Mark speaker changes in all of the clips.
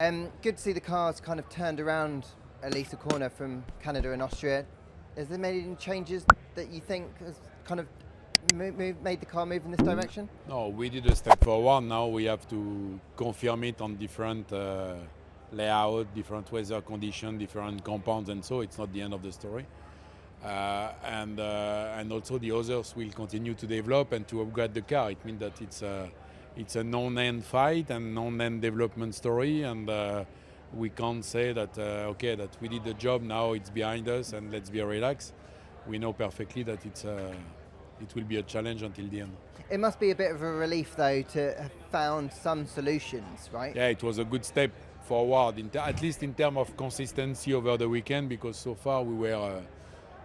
Speaker 1: Good to see the cars kind of turned around at least a corner from Canada and Austria. Has there made any changes that you think has kind of made the car move in this direction?
Speaker 2: No, we did a step forward. Now we have to confirm it on different layout, different weather conditions, different compounds, and so it's not the end of the story. And also the others will continue to develop and to upgrade the car. It means that it's a non-end fight and non-end development story, and we can't say that okay, that we did the job, now it's behind us and let's be relaxed. We know perfectly that it will be a challenge until the end.
Speaker 1: It must be a bit of a relief though to have found some solutions, right?
Speaker 2: Yeah, it was a good step forward, at least in terms of consistency over the weekend, because so far we were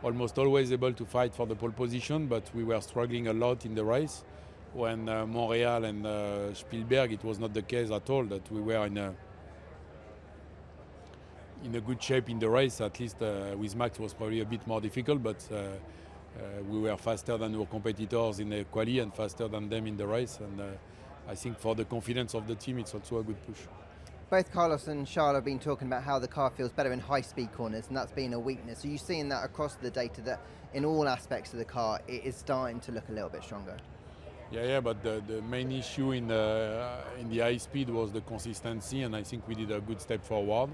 Speaker 2: almost always able to fight for the pole position, but we were struggling a lot in the race. When Montreal and Spielberg, it was not the case at all, that we were in a good shape in the race. At least with Max was probably a bit more difficult, but we were faster than our competitors in the quali and faster than them in the race. And I think for the confidence of the team, it's also a good push.
Speaker 1: Both Carlos and Charles have been talking about how the car feels better in high-speed corners, and that's been a weakness. Are you seeing that across the data, that in all aspects of the car, it is starting to look a little bit stronger?
Speaker 2: Yeah, but the main issue in the high speed was the consistency, and I think we did a good step forward.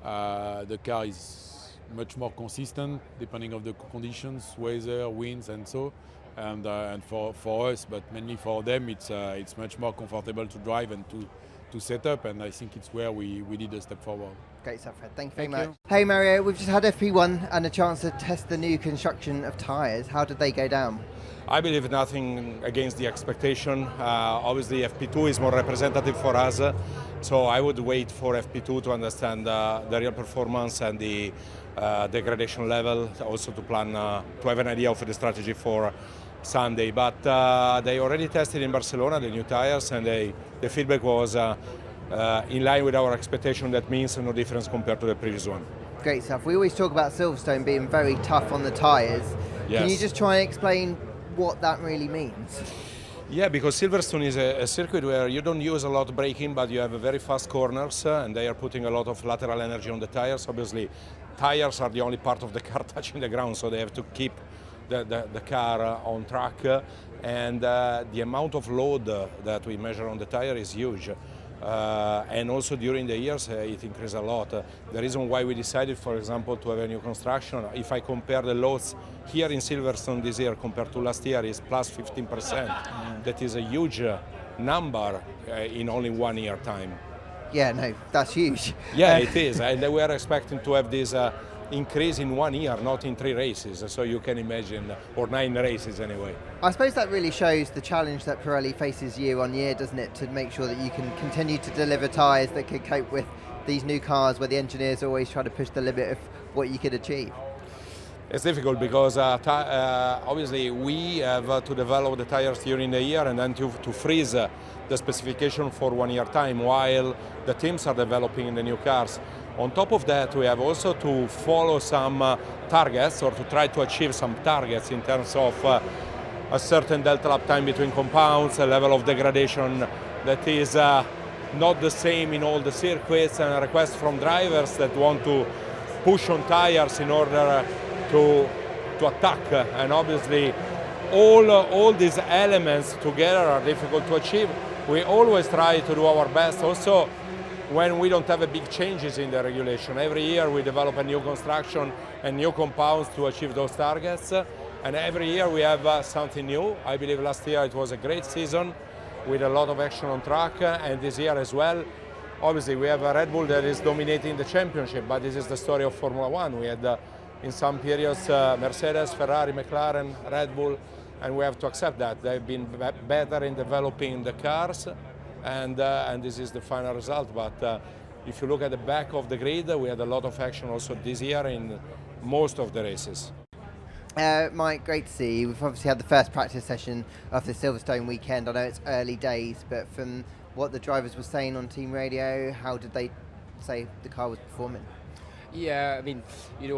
Speaker 2: The car is much more consistent depending on the conditions, weather, winds, and so. And for us, but mainly for them, it's much more comfortable to drive and to set up, and I think it's where we did a step forward.
Speaker 1: Great stuff, Fred. Thank you very much. Hey Mario, we've just had FP1 and a chance to test the new construction of tyres. How did they go down?
Speaker 3: I believe nothing against the expectation. Obviously FP2 is more representative for us, so I would wait for FP2 to understand the real performance and the degradation level, also to plan, to have an idea of the strategy for Sunday. But they already tested in Barcelona the new tires, and the feedback was in line with our expectation. That means no difference compared to the previous one.
Speaker 1: Great stuff. We always talk about Silverstone being very tough on the tyres.
Speaker 3: Yes.
Speaker 1: Can you just try and explain what that really means?
Speaker 3: Yeah, because Silverstone is a circuit where you don't use a lot of braking, but you have very fast corners, and they are putting a lot of lateral energy on the tires. Obviously, tires are the only part of the car touching the ground, so they have to keep the car on track, and the amount of load that we measure on the tire is huge. And also during the years it increased a lot. The reason why we decided, for example, to have a new construction, if I compare the loads here in Silverstone this year compared to last year, is plus 15%. That is a huge number in only 1 year time.
Speaker 1: Yeah, no, that's huge.
Speaker 3: Yeah, it is, and we are expecting to have this increase in 1 year, not in 3 races, so you can imagine, or 9 races anyway.
Speaker 1: I suppose that really shows the challenge that Pirelli faces year on year, doesn't it, to make sure that you can continue to deliver tyres that can cope with these new cars where the engineers always try to push the limit of what you could achieve.
Speaker 3: It's difficult because obviously we have to develop the tires during the year and then to freeze the specification for 1 year time while the teams are developing the new cars. On top of that, we have also to follow some targets, or to try to achieve some targets in terms of a certain delta lap time between compounds, a level of degradation that is not the same in all the circuits, and a request from drivers that want to push on tires in order to attack. And obviously all these elements together are difficult to achieve. We always try to do our best also when we don't have a big changes in the regulation. Every year we develop a new construction and new compounds to achieve those targets, and every year we have something new. I believe last year it was a great season with a lot of action on track, and this year as well. Obviously we have a Red Bull that is dominating the championship, but this is the story of Formula One. We had in some periods Mercedes, Ferrari, McLaren, Red Bull, and we have to accept that. They've been better in developing the cars, and this is the final result. But if you look at the back of the grid, we had a lot of action also this year in most of the races.
Speaker 1: Mike, great to see you. We've obviously had the first practice session of the Silverstone weekend. I know it's early days, but from what the drivers were saying on team radio, how did they say the car was performing?
Speaker 4: Yeah, I mean,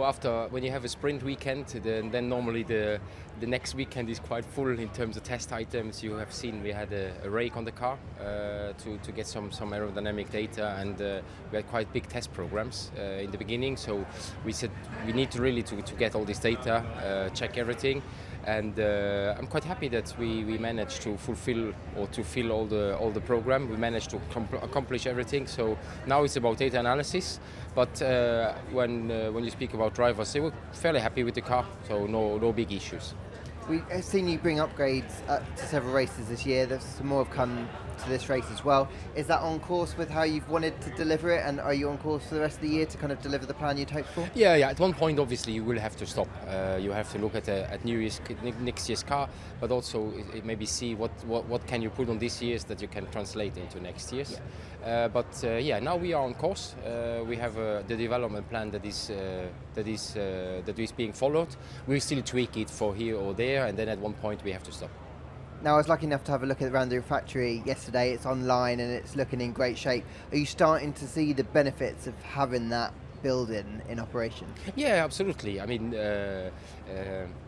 Speaker 4: after when you have a sprint weekend, then normally the next weekend is quite full in terms of test items. You have seen we had a rake on the car to get some aerodynamic data, and we had quite big test programs in the beginning. So we said we need to really to get all this data, check everything. And I'm quite happy that we managed to fulfill or to fill all the program. We managed to accomplish everything. So now it's about data analysis. But when you speak about drivers, they were fairly happy with the car. So no big issues.
Speaker 1: We've seen you bring upgrades to several races this year. There's some more have come to this race as well. Is that on course with how you've wanted to deliver it, and are you on course for the rest of the year to kind of deliver the plan you'd hoped for?
Speaker 4: Yeah. At one point, obviously, you will have to stop. You have to look at next year's car, but also maybe see what can you put on this year's that you can translate into next year's. Yeah. Now we are on course. We have the development plan that is being followed. We still tweak it for here or there, and then at one point we have to stop.
Speaker 1: Now, I was lucky enough to have a look around the factory yesterday. It's online and it's looking in great shape. Are you starting to see the benefits of having that building in operation?
Speaker 4: Yeah, absolutely. I mean,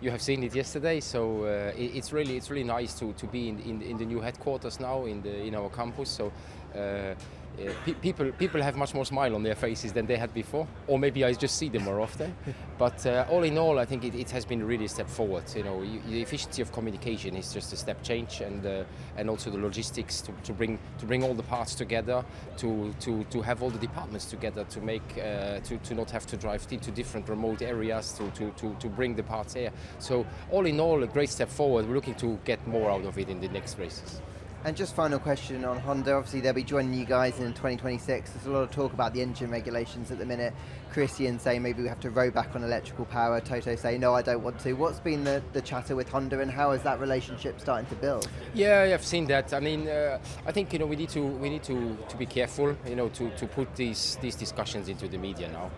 Speaker 4: you have seen it yesterday, so it's really nice to be in the new headquarters now in our campus. So. People have much more smile on their faces than they had before, or maybe I just see them more often. But all in all, I think it has been really a step forward. The efficiency of communication is just a step change, and also the logistics to bring all the parts together, to have all the departments together, to make to not have to drive into different remote areas to bring the parts here. So all in all, a great step forward. We're looking to get more out of it in the next races.
Speaker 1: And just final question on Honda. Obviously, they'll be joining you guys in 2026. There's a lot of talk about the engine regulations at the minute. Christian saying maybe we have to row back on electrical power. Toto saying, no, I don't want to. What's been the chatter with Honda, and how is that relationship starting to build?
Speaker 4: Yeah, I've seen that. I mean, I think we need to be careful, to put these discussions into the media now.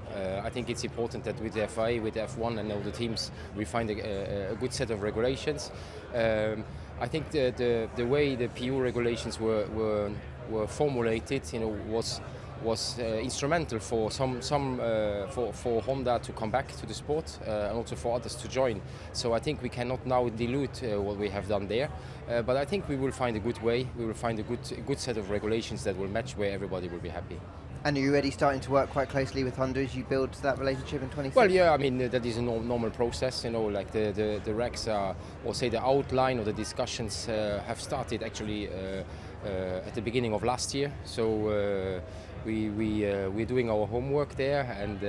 Speaker 4: I think it's important that with the FIA, with F1 and all the teams, we find a good set of regulations. I think the way the PU regulations were formulated, was instrumental for for Honda to come back to the sport, and also for others to join. So I think we cannot now dilute what we have done there, but I think we will find a good way. We will find a good set of regulations that will match where everybody will be happy.
Speaker 1: And are you already starting to work quite closely with Honda as you build that relationship in 2026?
Speaker 4: Well, yeah, I mean, that is a normal process, like the regs or say the outline or the discussions have started actually at the beginning of last year. So we're doing our homework there, and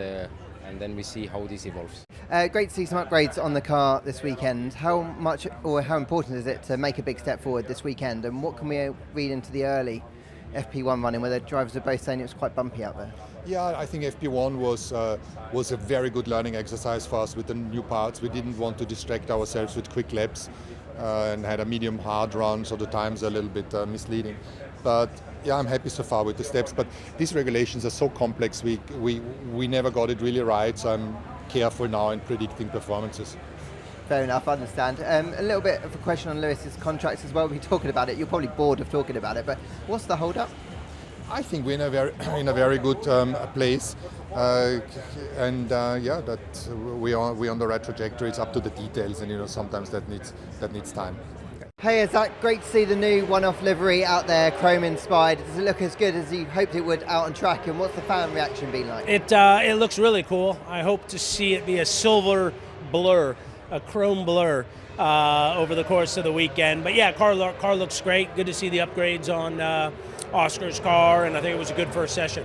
Speaker 4: then we see how this evolves.
Speaker 1: Great to see some upgrades on the car this weekend. How much or how important is it to make a big step forward this weekend, and what can we read into the early FP1 running, where the drivers are both saying it was quite bumpy out there?
Speaker 5: Yeah, I think FP1 was a very good learning exercise for us with the new parts. We didn't want to distract ourselves with quick laps and had a medium hard run, so the times are a little bit misleading. But yeah, I'm happy so far with the steps. But these regulations are so complex. We never got it really right, so I'm careful now in predicting performances.
Speaker 1: Fair enough, I understand. A little bit of a question on Lewis's contracts as well. We'll be talking about it. You're probably bored of talking about it, but what's the hold-up?
Speaker 5: I think we're in a very good place, that we're on the right trajectory. It's up to the details, and sometimes that needs time.
Speaker 1: Hey, is that great to see the new one-off livery out there, chrome inspired? Does it look as good as you hoped it would out on track? And what's the fan reaction been like?
Speaker 6: It looks really cool. I hope to see it be a silver blur, a chrome blur over the course of the weekend. But yeah, car looks great. Good to see the upgrades on Oscar's car, and I think it was a good first session.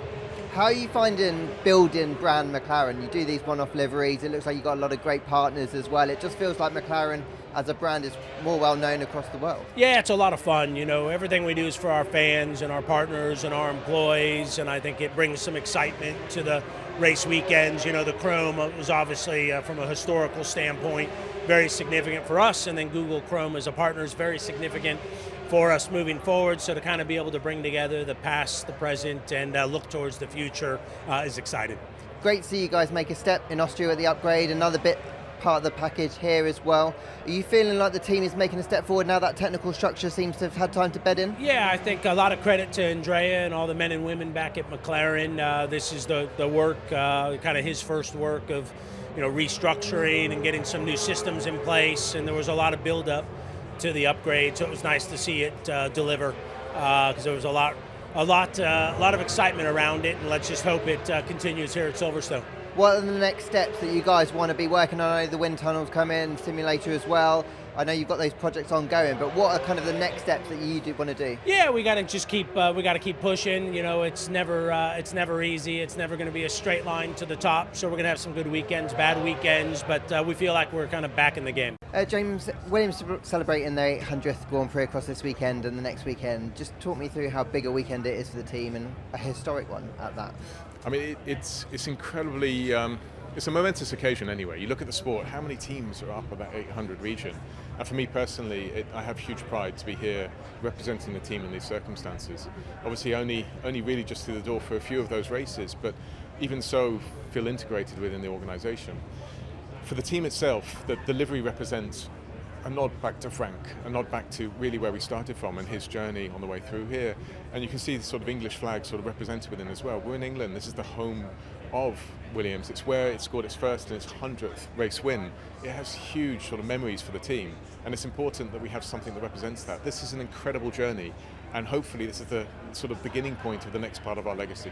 Speaker 1: How are you finding building brand McLaren? You do these one-off liveries. It looks like you've got a lot of great partners as well. It just feels like McLaren as a brand is more well known across the world.
Speaker 6: Yeah, it's a lot of fun. Everything we do is for our fans and our partners and our employees, and I think it brings some excitement to the race weekends. The Chrome was obviously, from a historical standpoint, very significant for us, and then Google Chrome as a partner is very significant for us moving forward. So to kind of be able to bring together the past, the present, and look towards the future is exciting.
Speaker 1: Great to see you guys make a step in Austria with the upgrade. Another bit part of the package here as well. Are you feeling like the team is making a step forward now that technical structure seems to have had time to bed in?
Speaker 6: Yeah, I think a lot of credit to Andrea and all the men and women back at McLaren. This is the work, kind of his first work of restructuring and getting some new systems in place, and there was a lot of build-up to the upgrade, so it was nice to see it deliver, because there was a lot of excitement around it, and let's just hope it continues here at Silverstone.
Speaker 1: What are the next steps that you guys want to be working on? I know the wind tunnels come in, simulator as well. I know you've got those projects ongoing, but what are kind of the next steps that you do want to do?
Speaker 6: Yeah, we got to just keep pushing. It's never easy. It's never going to be a straight line to the top. So we're going to have some good weekends, bad weekends, but we feel like we're kind of back in the game.
Speaker 1: James, Williams celebrating their 800th Grand Prix across this weekend and the next weekend. Just talk me through how big a weekend it is for the team, and a historic one at that.
Speaker 7: I mean, it's incredibly. It's a momentous occasion anyway. You look at the sport, how many teams are up at that 800 region? And for me personally, I have huge pride to be here representing the team in these circumstances. Obviously only really just through the door for a few of those races, but even so feel integrated within the organisation. For the team itself, the livery represents a nod back to Frank, a nod back to really where we started from and his journey on the way through here. And you can see the sort of English flag sort of represented within as well. We're in England, this is the home of Williams. It's where it scored its first and its 100th race win. It has huge sort of memories for the team, and it's important that we have something that represents that. This is an incredible journey, and hopefully this is the sort of beginning point of the next part of our legacy.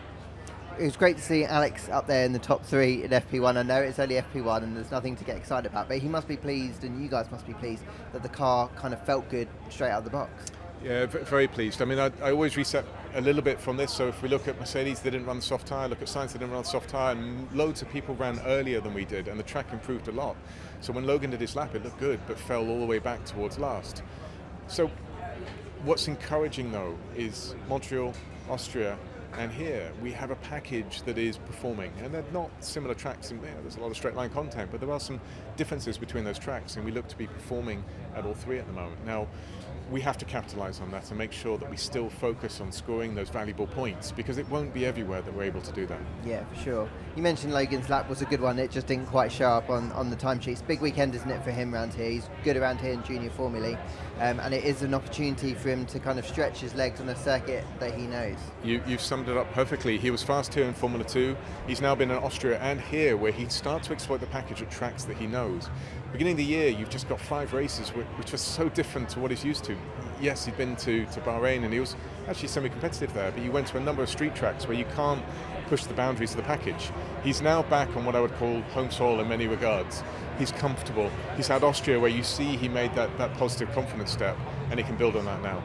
Speaker 1: It was great to see Alex up there in the top 3 in FP1. I know it's only FP1 and there's nothing to get excited about, but he must be pleased, and you guys must be pleased, that the car kind of felt good straight out of the box.
Speaker 7: Yeah, very pleased. I mean, I always reset a little bit from this. So if we look at Mercedes, they didn't run soft tyre. Look at Sainz, they didn't run soft tyre. And loads of people ran earlier than we did, and the track improved a lot. So when Logan did his lap, it looked good, but fell all the way back towards last. So what's encouraging, though, is Montreal, Austria, and here we have a package that is performing, and they're not similar tracks. There's a lot of straight line content, but there are some differences between those tracks, and we look to be performing at all 3 at the moment. Now, we have to capitalise on that and make sure that we still focus on scoring those valuable points, because it won't be everywhere that we're able to do that.
Speaker 1: Yeah, for sure. You mentioned Logan's lap was a good one. It just didn't quite show up on the timesheets. Big weekend, isn't it, for him around here? He's good around here in junior formulae, and it is an opportunity for him to kind of stretch his legs on a circuit that he knows.
Speaker 7: You've summed it up perfectly. He was fast here in Formula 2. He's now been in Austria and here, where he starts to exploit the package at tracks that he knows. Beginning of the year, you've just got 5 races which are so different to what he's used to. Yes, he'd been to Bahrain and he was actually semi-competitive there, but you went to a number of street tracks where you can't push the boundaries of the package. He's now back on what I would call home soil in many regards. He's comfortable. He's had Austria, where you see he made that positive confidence step, and he can build on that now.